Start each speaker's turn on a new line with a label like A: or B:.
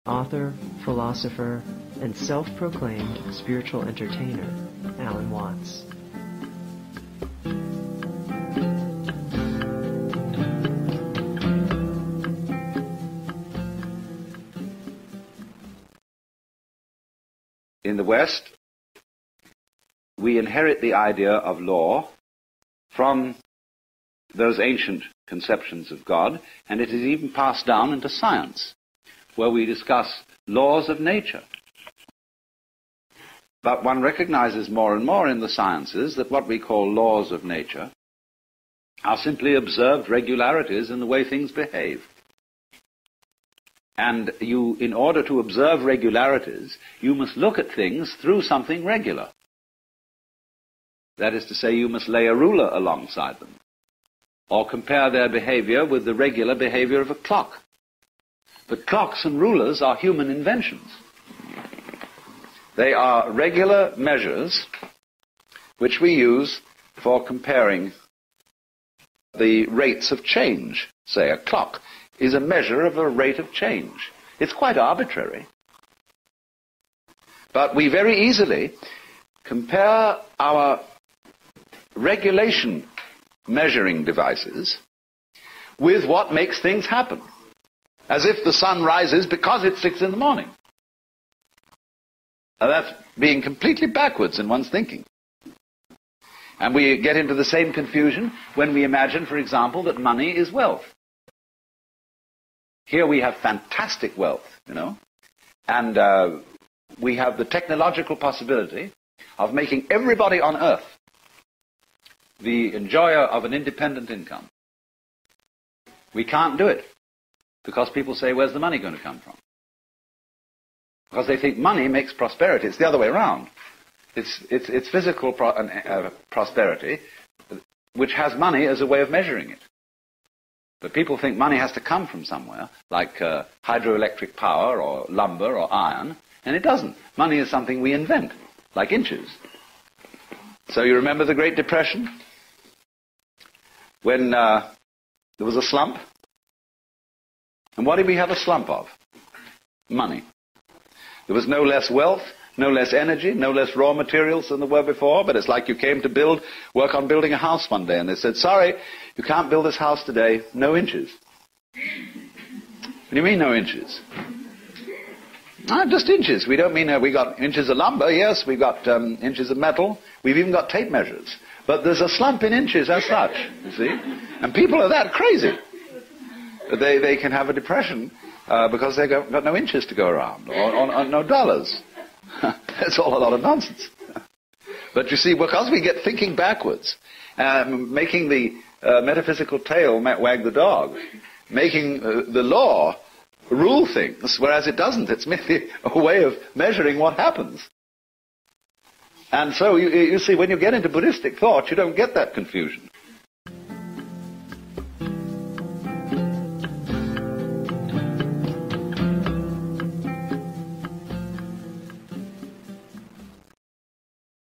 A: author, philosopher, and self-proclaimed spiritual entertainer, Alan Watts.
B: In the West, we inherit the idea of law from those ancient conceptions of God, and it is even passed down into science, where we discuss laws of nature. But one recognizes more and more in the sciences that what we call laws of nature are simply observed regularities in the way things behave. And you, in order to observe regularities, you must look at things through something regular. That is to say, you must lay a ruler alongside them, or compare their behavior with the regular behavior of a clock. But clocks and rulers are human inventions. They are regular measures which we use for comparing the rates of change. Say, a clock is a measure of a rate of change. It's quite arbitrary. But we very easily compare our regulation measuring devices with what makes things happen, as if the sun rises because it's 6 in the morning. Now that's being completely backwards in one's thinking. And we get into the same confusion when we imagine, for example, that money is wealth. Here we have fantastic wealth, and we have the technological possibility of making everybody on earth the enjoyer of an independent income. We can't do it because people say, where's the money going to come from? Because they think money makes prosperity. It's the other way around. It's physical prosperity which has money as a way of measuring it. But people think money has to come from somewhere, like hydroelectric power or lumber or iron, and it doesn't. Money is something we invent, like inches. So you remember the Great Depression? When there was a slump? And what did we have a slump of? Money. There was no less wealth, no less energy, no less raw materials than there were before, but it's like you came to work on building a house one day, and they said, sorry, you can't build this house today, no inches. What do you mean, no inches? Just inches. We don't mean we got inches of lumber. Yes, we've got inches of metal. We've even got tape measures. But there's a slump in inches as such, you see. And people are that crazy. They can have a depression because they've got no inches to go around, or no dollars. That's all a lot of nonsense. But you see, because we get thinking backwards, making the metaphysical tail wag the dog, making the law rule things, whereas it doesn't. It's merely a way of measuring what happens. And so, you see, when you get into Buddhistic thought, you don't get that confusion.